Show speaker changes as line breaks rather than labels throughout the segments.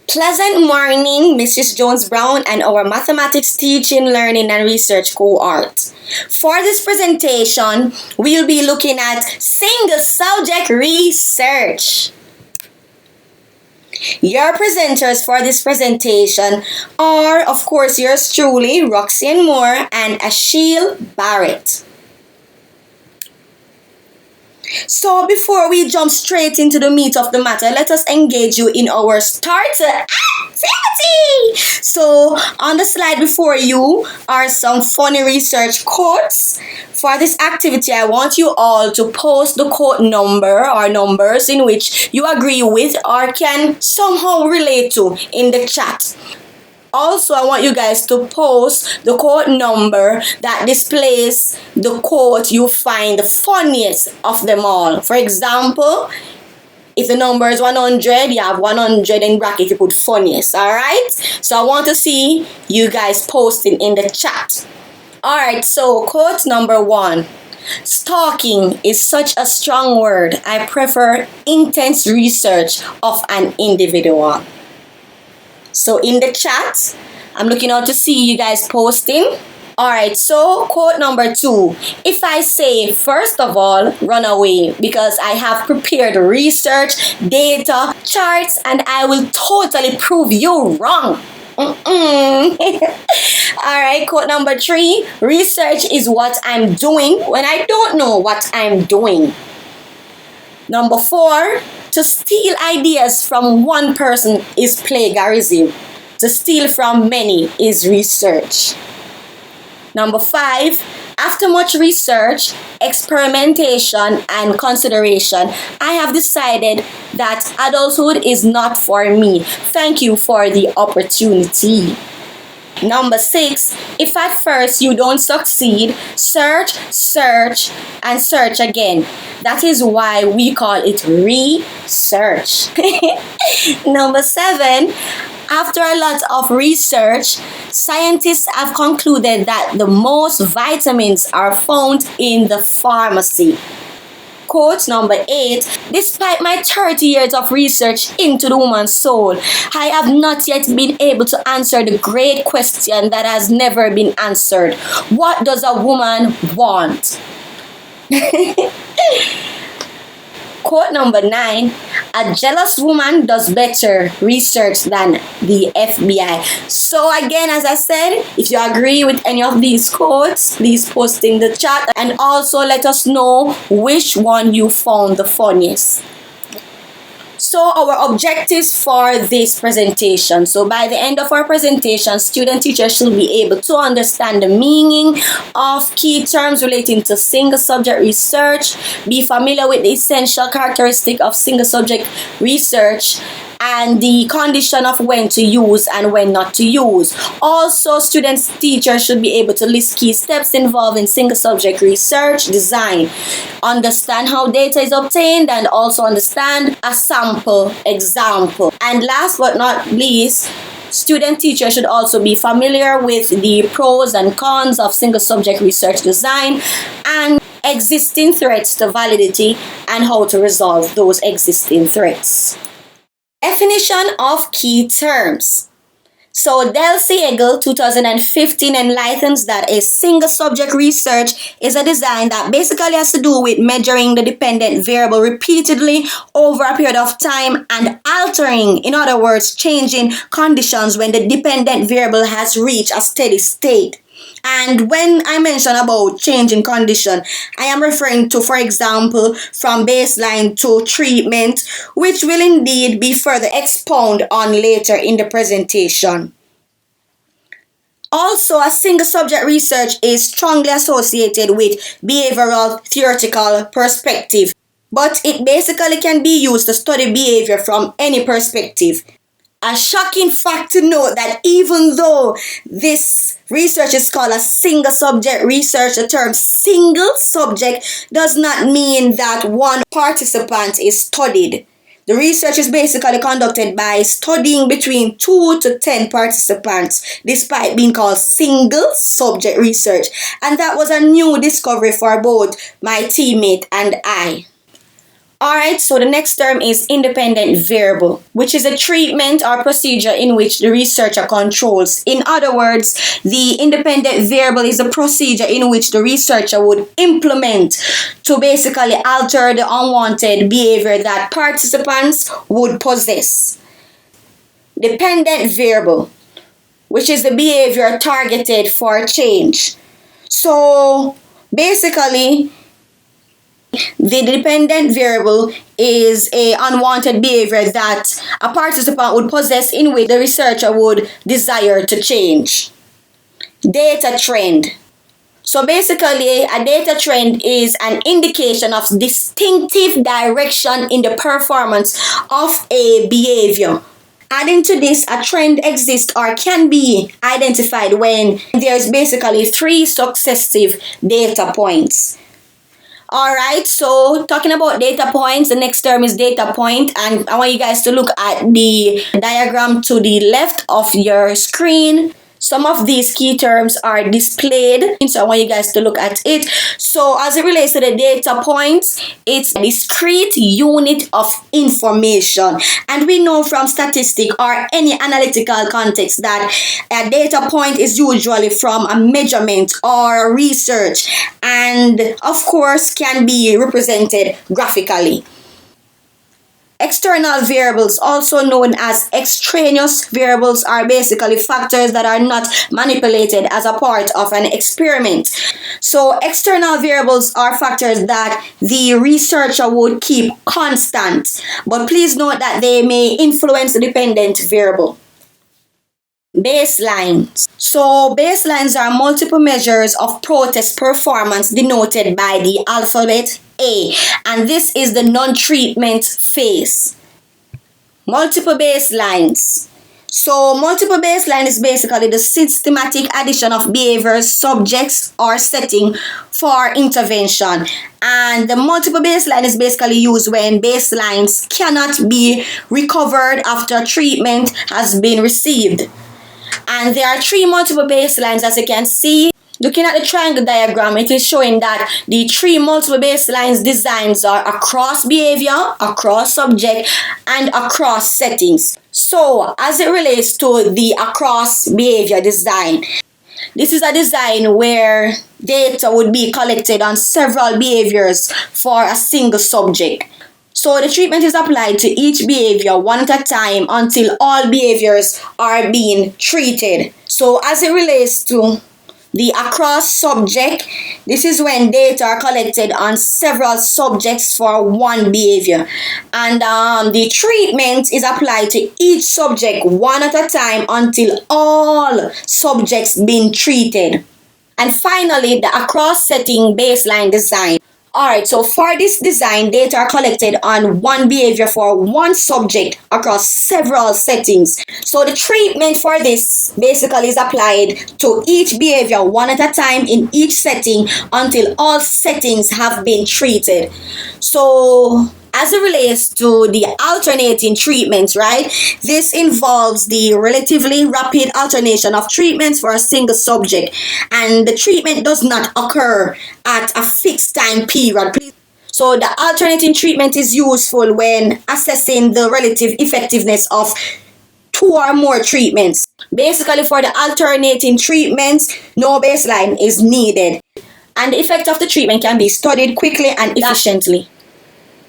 Pleasant morning, Mrs. Jones Brown and our mathematics teaching, learning and research cohort. For this presentation, we'll be looking at single subject research. Your presenters for this presentation are, of course, yours truly, Roxcian Moore and Achille Barrett. So before we jump straight into the meat of the matter, let us engage you in our starter activity. So on the slide before you are some funny research quotes. For this activity, I want you all to post the quote number or numbers in which you agree with or can somehow relate to in the chat. Also, I want you guys to post the quote number that displays the quote you find the funniest of them all. For example, if the number is 100, you have 100 in bracket, you put funniest, alright? So I want to see you guys posting in the chat. Alright, so quote number 1. Stalking is such a strong word. I prefer intense research of an individual. So in the chat, I'm looking out to see you guys posting. Alright, so quote number 2. If I say, first of all, run away because I have prepared research, data, charts, and I will totally prove you wrong. Alright, quote number 3. Research is what I'm doing when I don't know what I'm doing. Number 4. To steal ideas from one person is plagiarism. To steal from many is research. Number 5. After much research, experimentation, and consideration, I have decided that adulthood is not for me. Thank you for the opportunity. Number 6. If at first you don't succeed, search, and search again. That is why we call it research. Number 7. After a lot of research, scientists have concluded that the most vitamins are found in the pharmacy. Quote number 8. Despite my 30 years of research into the woman's soul, I have not yet been able to answer the great question that has never been answered. What does a woman want? Quote number 9. A jealous woman does better research than the FBI. So again, as I said, if you agree with any of these quotes, please post in the chat and also let us know which one you found the funniest. So our objectives for this presentation. So by the end of our presentation, student teachers should be able to understand the meaning of key terms relating to single subject research, be familiar with the essential characteristic of single subject research, and the condition of when to use and when not to use. Also, teachers should be able to list key steps involved in single subject research design, understand how data is obtained, and also understand a sample example. And last but not least, student teachers should also be familiar with the pros and cons of single subject research design and existing threats to validity and how to resolve those existing threats. Definition of key terms. So Del Siegel 2015 enlightens that a single subject research is a design that basically has to do with measuring the dependent variable repeatedly over a period of time and altering, in other words, changing conditions when the dependent variable has reached a steady state. And when I mention about changing condition, I am referring to, for example, from baseline to treatment, which will indeed be further expounded on later in the presentation. Also, a single subject research is strongly associated with behavioral theoretical perspective, but it basically can be used to study behavior from any perspective. A shocking fact to note that even though this research is called a single subject research, the term single subject does not mean that one participant is studied. The research is basically conducted by studying between 2 to 10 participants, despite being called single subject research. And that was a new discovery for both my teammate and I. Alright, so the next term is independent variable, which is a treatment or procedure in which the researcher controls. In other words, the independent variable is a procedure in which the researcher would implement to basically alter the unwanted behavior that participants would possess. Dependent variable, which is the behavior targeted for change. So basically, the dependent variable is a unwanted behavior that a participant would possess in which the researcher would desire to change. Data trend. So basically, a data trend is an indication of distinctive direction in the performance of a behavior. Adding to this, a trend exists or can be identified when there's basically 3 successive data points. Alright, so talking about data points, the next term is data point, and I want you guys to look at the diagram to the left of your screen. Some of these key terms are displayed, so I want you guys to look at it. So as it relates to the data points, it's a discrete unit of information. And we know from statistics or any analytical context that a data point is usually from a measurement or research, and of course can be represented graphically. External variables, also known as extraneous variables, are basically factors that are not manipulated as a part of an experiment. So external variables are factors that the researcher would keep constant, but please note that they may influence the dependent variable. Baselines. So baselines are multiple measures of protest performance denoted by the alphabet A, and this is the non-treatment phase. Multiple baselines. So multiple baseline is basically the systematic addition of behaviors, subjects, or setting for intervention. And the multiple baseline is basically used when baselines cannot be recovered after treatment has been received. And there are 3 multiple baselines, as you can see. Looking at the triangle diagram, it is showing that the 3 multiple baselines designs are across behavior, across subject, and across settings. So, as it relates to the across behavior design, this is a design where data would be collected on several behaviors for a single subject. So the treatment is applied to each behavior one at a time until all behaviors are being treated. So as it relates to the across subject, this is when data are collected on several subjects for one behavior. And the treatment is applied to each subject one at a time until all subjects been treated. And finally, the across setting baseline design. Alright, so for this design, data are collected on one behavior for one subject across several settings. So the treatment for this basically is applied to each behavior one at a time in each setting until all settings have been treated. So as it relates to the alternating treatments, right? This involves the relatively rapid alternation of treatments for a single subject, and the treatment does not occur at a fixed time period. So the alternating treatment is useful when assessing the relative effectiveness of 2 or more treatments. Basically, for the alternating treatments, no baseline is needed, and the effect of the treatment can be studied quickly and efficiently.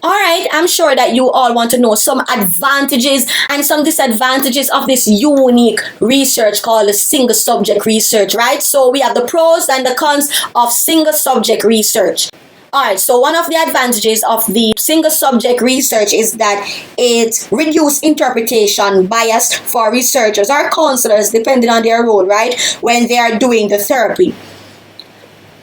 Alright, I'm sure that you all want to know some advantages and some disadvantages of this unique research called the single subject research, right? So we have the pros and the cons of single subject research. Alright, so one of the advantages of the single subject research is that it reduces interpretation bias for researchers or counselors, depending on their role, right, when they are doing the therapy.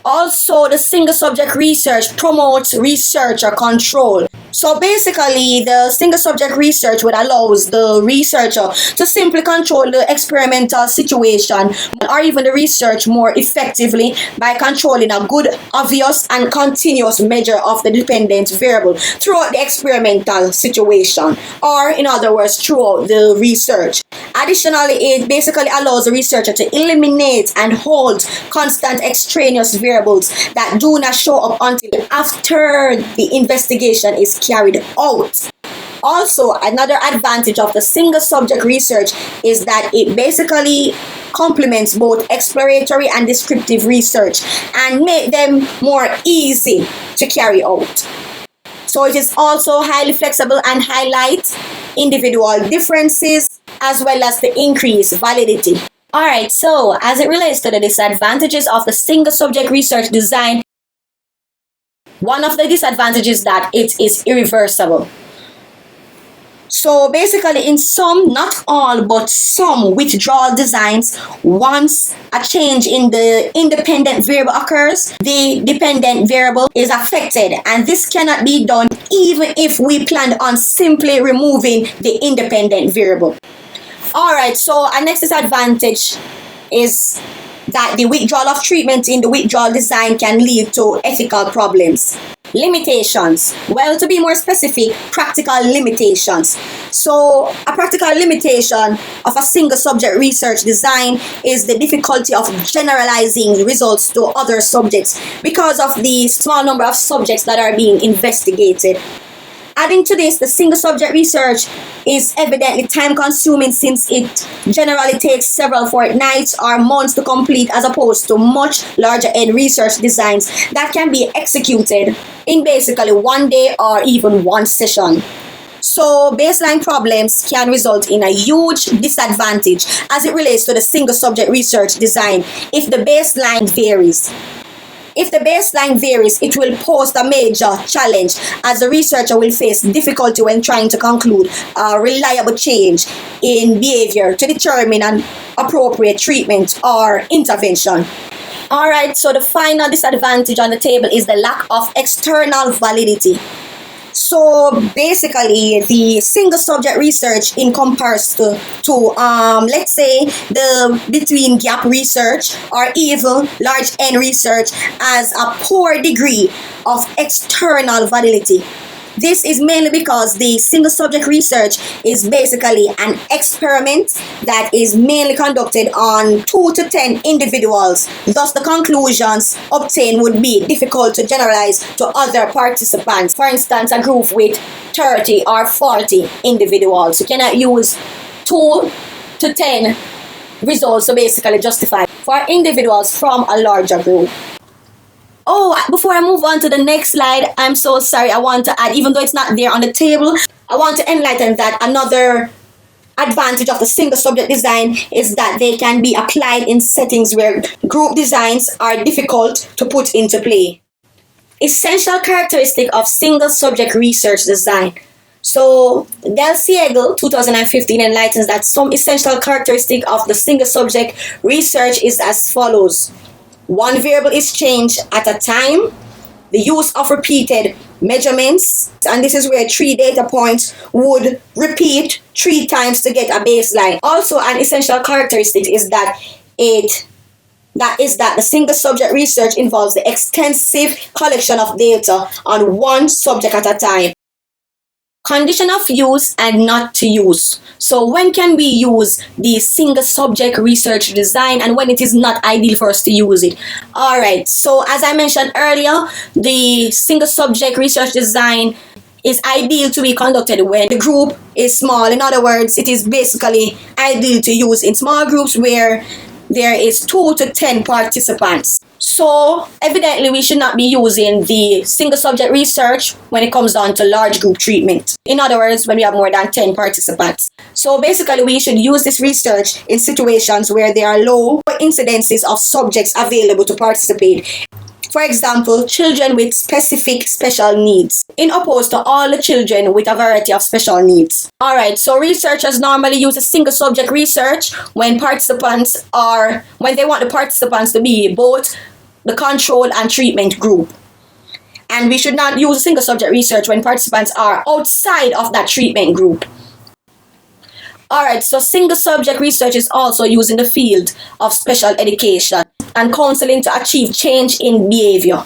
Also, the single subject research promotes researcher control. So basically, the single subject research would allow the researcher to simply control the experimental situation or even the research more effectively by controlling a good, obvious, and continuous measure of the dependent variable throughout the experimental situation, or in other words, throughout the research. Additionally, it basically allows the researcher to eliminate and hold constant extraneous variables that do not show up until after the investigation is carried out. Also, another advantage of the single subject research is that it basically complements both exploratory and descriptive research and make them more easy to carry out. So it is also highly flexible and highlights individual differences as well as to increase validity. Alright, so as it relates to the disadvantages of the single subject research design, one of the disadvantages is that it is irreversible. So basically, in some, not all, but some withdrawal designs, once a change in the independent variable occurs, the dependent variable is affected, and this cannot be done even if we planned on simply removing the independent variable. Alright, so our next disadvantage is that the withdrawal of treatment in the withdrawal design can lead to ethical problems. Limitations. Well, to be more specific, practical limitations. So, a practical limitation of a single subject research design is the difficulty of generalizing results to other subjects because of the small number of subjects that are being investigated. Adding to this, the single subject research is evidently time consuming since it generally takes several fortnights or months to complete, as opposed to much larger end research designs that can be executed in basically one day or even one session. So baseline problems can result in a huge disadvantage as it relates to the single subject research design if the baseline varies. If the baseline varies, it will pose a major challenge as the researcher will face difficulty when trying to conclude a reliable change in behavior to determine an appropriate treatment or intervention. Alright, so the final disadvantage on the table is the lack of external validity. So basically, the single subject research in comparison to let's say the between gap research or even large N research has a poor degree of external validity. This is mainly because the single subject research is basically an experiment that is mainly conducted on 2 to 10 individuals. Thus, the conclusions obtained would be difficult to generalize to other participants. For instance, a group with 30 or 40 individuals. You cannot use 2 to 10 results to basically justify for individuals from a larger group. Oh, before I move on to the next slide, I'm so sorry. I want to add, even though it's not there on the table, I want to enlighten that another advantage of the single subject design is that they can be applied in settings where group designs are difficult to put into play. Essential characteristic of single subject research design. So, Del Siegel, 2015, enlightens that some essential characteristic of the single subject research is as follows. One variable is changed at a time, the use of repeated measurements, and this is where 3 data points would repeat 3 times to get a baseline. Also, an essential characteristic is that the single subject research involves the extensive collection of data on one subject at a time. Condition of use and not to use. So when can we use the single subject research design and when it is not ideal for us to use it? Alright, so as I mentioned earlier, the single subject research design is ideal to be conducted when the group is small. In other words, it is basically ideal to use in small groups where there is 2 to 10 participants. So, evidently, we should not be using the single subject research when it comes down to large group treatment. In other words, when we have more than 10 participants. So, basically, we should use this research in situations where there are low incidences of subjects available to participate. For example, children with specific special needs, in opposed to all the children with a variety of special needs. Alright, so researchers normally use a single subject research when they want the participants to be both the control and treatment group. And we should not use a single subject research when participants are outside of that treatment group. Alright, so single subject research is also used in the field of special education and counseling to achieve change in behavior.